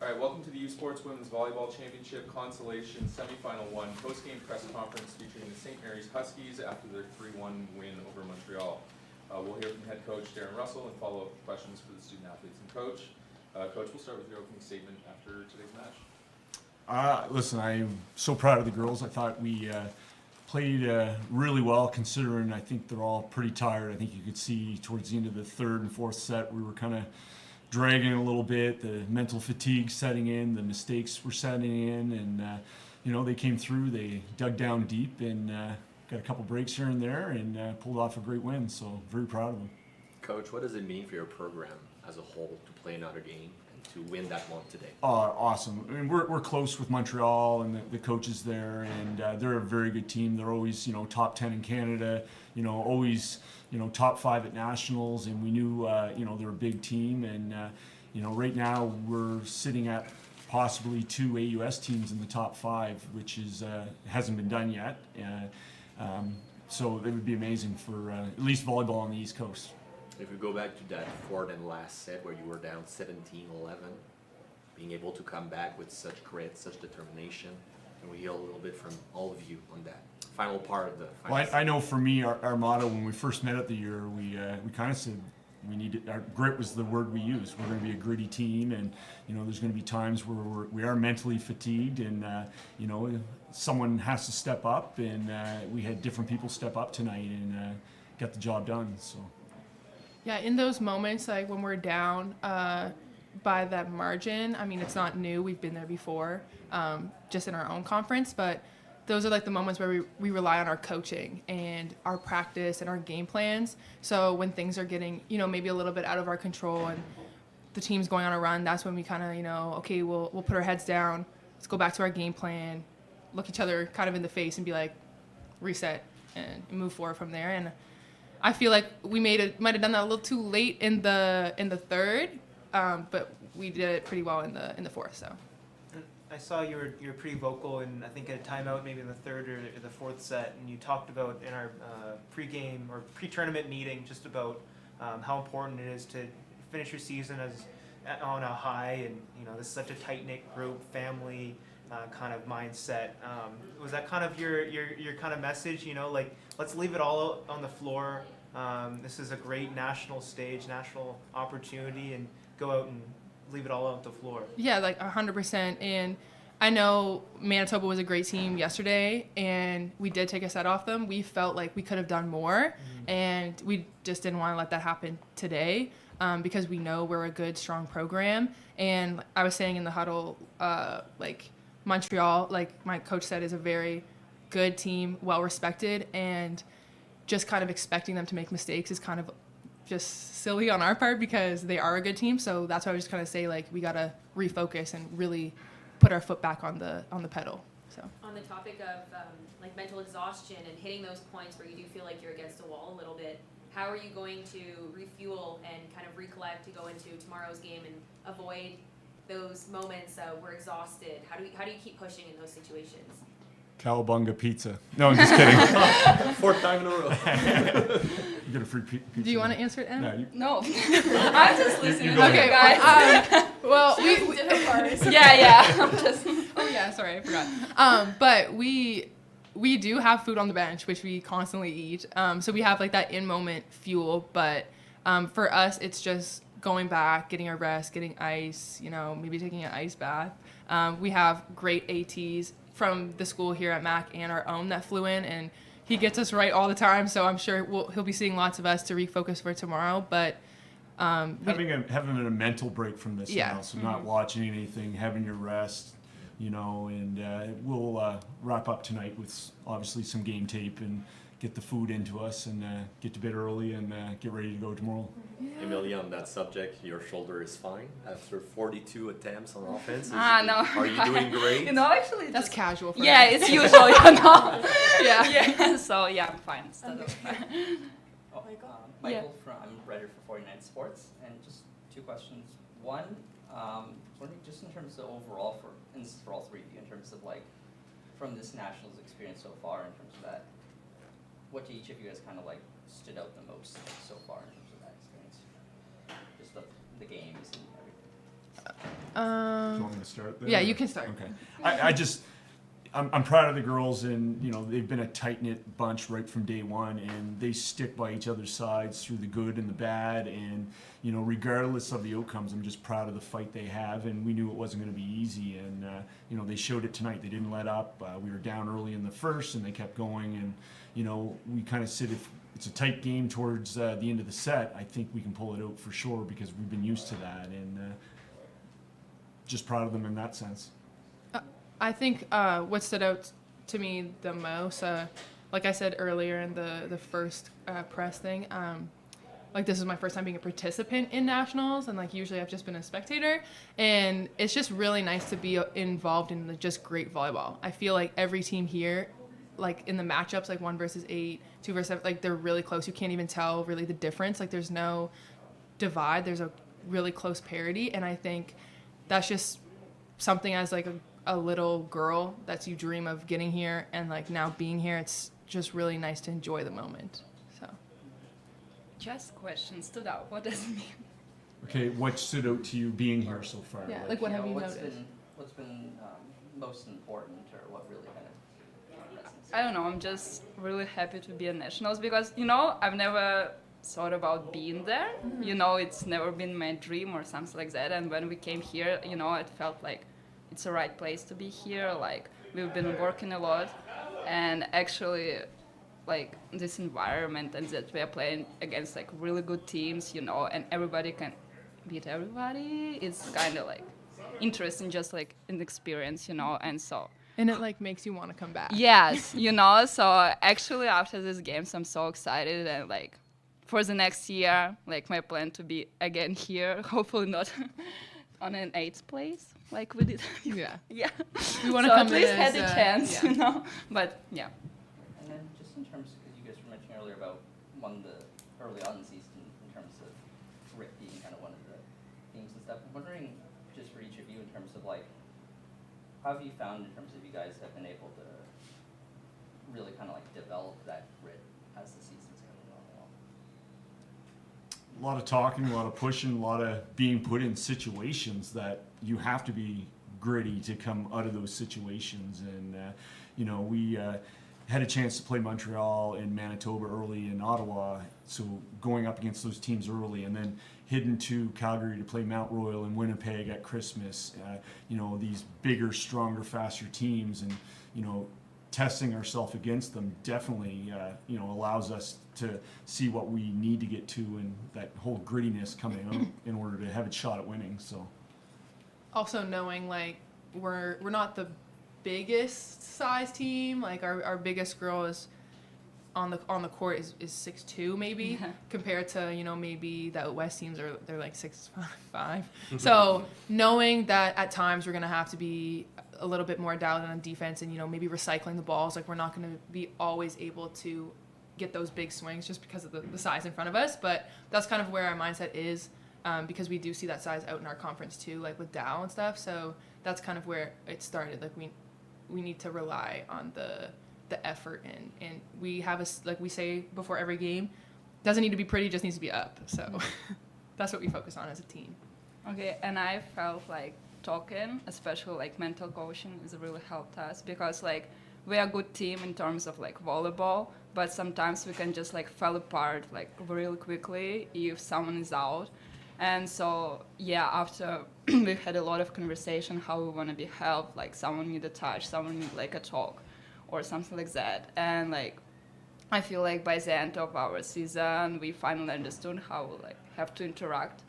All right, welcome to the U Sports Women's Volleyball Championship Consolation Semi-Final 1 post-game press conference featuring the St. Mary's Huskies after their 3-1 win over Montreal. We'll hear from head coach Darren Russell and follow-up questions for the student athletes and coach. Coach, we'll start with your opening statement after today's match. Listen, I'm so proud of the girls. I thought we played really well, considering I think they're all pretty tired. I think you could see towards the end of the third and fourth set we were kind of dragging a little bit, the mental fatigue setting in, the mistakes were setting in, and they came through, they dug down deep and got a couple breaks here and there and pulled off a great win, so very proud of them. Coach, what does it mean for your program as a whole to play another game and to win that one today? Awesome. I mean, we're close with Montreal and the coaches there, and they're a very good team. They're always, top 10 in Canada, always, top 5 at nationals, and we knew, they're a big team, and, right now we're sitting at possibly 2 AUS teams in the top 5, which is hasn't been done yet. So it would be amazing for at least volleyball on the East Coast. If we go back to that fourth and last set where you were down 17-11, being able to come back with such grit, such determination, and we hear a little bit from all of you on that final part of the final Well, I know for me, our motto when we first met at the year, we kind of said we needed, our grit was the word we used. We're going to be a gritty team, and there's going to be times where we are mentally fatigued, and someone has to step up, and we had different people step up tonight and get the job done. So. Yeah, in those moments, like when we're down by that margin, I mean, it's not new. We've been there before, just in our own conference. But those are like the moments where we rely on our coaching and our practice and our game plans. So when things are getting, maybe a little bit out of our control and the team's going on a run, that's when we kind of, okay, we'll put our heads down. Let's go back to our game plan, look each other kind of in the face and be like, reset and move forward from there. And I feel like we might have done that a little too late in the third, but we did it pretty well in the fourth. So I saw you were pretty vocal, and I think at a timeout, maybe in the third or the fourth set, and you talked about in our pre-game or pre-tournament meeting just about how important it is to finish your season on a high, and this is such a tight-knit group, family kind of mindset. Was that kind of your kind of message? Like, let's leave it all out on the floor. This is a great national stage, national opportunity, and go out and leave it all out on the floor. Yeah, like 100%. And I know Manitoba was a great team yesterday, and we did take a set off them. We felt like we could have done more, and we just didn't want to let that happen today because we know we're a good, strong program. And I was saying in the huddle, Montreal, like my coach said, is a very good team, well respected, and just kind of expecting them to make mistakes is kind of just silly on our part because they are a good team. So that's why I was just kind of say, like, we got to refocus and really put our foot back on the pedal. So on the topic of mental exhaustion and hitting those points where you do feel like you're against a wall a little bit, how are you going to refuel and kind of recollect to go into tomorrow's game and avoid those moments we're exhausted? How do you keep pushing in those situations? Cowabunga pizza. No, I'm just kidding. Fourth time in a row. You get a free pizza. do you want to answer it, Em? No. I'm just listening to you Okay, guys. well, different parts. yeah. I'm just... Oh yeah, sorry, I forgot. But we do have food on the bench, which we constantly eat. So we have like that in-moment fuel. But for us, it's just going back, getting our rest, getting ice. Maybe taking an ice bath. We have great ATs from the school here at MAC and our own that flew in, and he gets us right all the time. So I'm sure he'll be seeing lots of us to refocus for tomorrow. But having a mental break from this now, so not watching anything, having your rest, and we'll wrap up tonight with obviously some game tape and get the food into us and get to bed early and get ready to go tomorrow. Yeah. Emilia, on that subject, your shoulder is fine after 42 attempts on offense. No. Are you doing great? Actually, That's casual for yeah, me. it's usual, no. Yeah. So yeah, I'm fine. Oh, Michael from Writer for 49 Sports, and just two questions. One, wondering just in terms of overall and this is for all three of you, in terms of like from this nationals experience so far, in terms of that, what do each of you guys kind of like stood out the most so far in terms of that experience? Just the games and everything. Do you want me to start there? Yeah, or- you can start. Okay. I'm proud of the girls, and they've been a tight knit bunch right from day one, and they stick by each other's sides through the good and the bad, and regardless of the outcomes, I'm just proud of the fight they have, and we knew it wasn't going to be easy, and they showed it tonight. They didn't let up. We were down early in the first, and they kept going, and we kind of said if it's a tight game towards the end of the set, I think we can pull it out for sure because we've been used to that, and just proud of them in that sense. I think what stood out to me the most, like I said earlier in the first press thing, like this is my first time being a participant in nationals, and like usually I've just been a spectator, and it's just really nice to be involved in just great volleyball. I feel like every team here, like in the matchups, like 1 versus 8, 2 versus 7, like they're really close. You can't even tell really the difference. Like there's no divide. There's a really close parity, and I think that's just something as like a little girl that you dream of getting here, and like now being here, it's just really nice to enjoy the moment. So Just question stood out. What does it mean? Okay, what stood out to you being here so far? Yeah, like what have you what's noticed? what's been most important, or what really kind of resonates? I don't know. I'm just really happy to be at nationals because I've never thought about being there. It's never been my dream or something like that. And when we came here, it felt like it's the right place to be here. Like we've been working a lot, and actually, like this environment and that we are playing against like really good teams, and everybody can beat everybody. It's kind of like interesting, just like an experience, and so. And it like makes you want to come back. Yes, so actually after these games, I'm so excited, and like for the next year, like my plan to be again here, hopefully not on an 8th place like we did. Yeah. Yeah. We want to So come at least in had as, a chance, yeah. But yeah. And then just in terms, because you guys were mentioning earlier about one of the early on in the season in terms of grit being kind of one of the themes and stuff. I'm wondering, just for each of you, in terms of like, how have you found in terms of you guys have been able to really kind of like develop that grit as the season's coming along? A lot of talking, a lot of pushing, a lot of being put in situations that you have to be gritty to come out of those situations. And, we had a chance to play Montreal and Manitoba early in Ottawa. So going up against those teams early, and then heading to Calgary to play Mount Royal and Winnipeg at Christmas, these bigger, stronger, faster teams, and, testing ourselves against them definitely, allows us to see what we need to get to, and that whole grittiness coming out in order to have a shot at winning. So Also knowing like we're not the biggest size team. Like our biggest girl is on the court is 6'2" maybe, compared to maybe the West teams they're like 6'5". So knowing that at times we're gonna have to be a little bit more dialed in on defense, and maybe recycling the balls. Like we're not gonna be always able to get those big swings just because of the size in front of us. But that's kind of where our mindset is, because we do see that size out in our conference too, like with Dow and stuff. So that's kind of where it started. Like we need to rely on the effort, and we have like we say before every game, doesn't need to be pretty, just needs to be up. So that's what we focus on as a team. Okay, and I felt like talking, especially like mental coaching, has really helped us because like we are a good team in terms of like volleyball, but sometimes we can just like fall apart like really quickly if someone is out. And so after we had a lot of conversation how we want to be helped, like someone need a touch, someone need like a talk or something like that. And like I feel like by the end of our season we finally understood how we like have to interact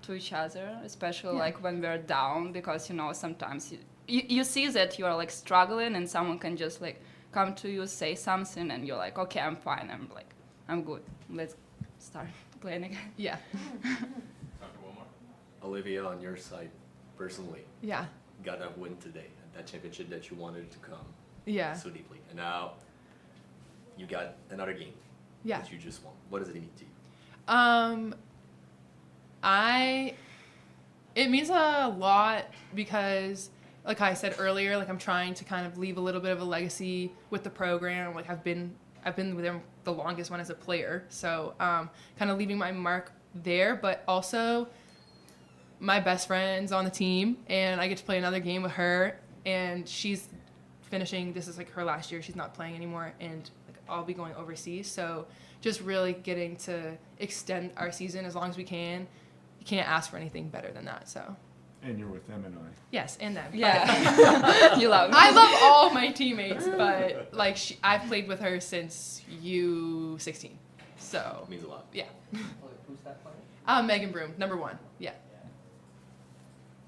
to each other, especially like when we're down, because sometimes you see that you are like struggling and someone can just like come to you, say something, and you're like, okay, I'm fine, I'm good, let's start playing again. Yeah. Time for one more. Olivia, on your side, personally, Yeah. got a win today at that championship that you wanted to come Yeah. so deeply. And now you got another game Yeah. that you just won. What does it mean to you? It means a lot because, like I said earlier, like I'm trying to kind of leave a little bit of a legacy with the program. Like I've been with them the longest one as a player, so kind of leaving my mark there. But also, my best friend's on the team, and I get to play another game with her, and she's finishing. This is like her last year. She's not playing anymore, and like, I'll be going overseas. So just really getting to extend our season as long as we can. You can't ask for anything better than that. So. And you're with them and I. Yes, and them. Yeah. You love me. I love all of my teammates, but like I've played with her since U16, so Means a lot. yeah. Who's that player? Megan Broom, number 1. Yeah.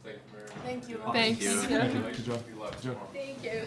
Thank you very much. Thank you. Thanks. you. Good job. Good luck Good job. tomorrow. Thank you.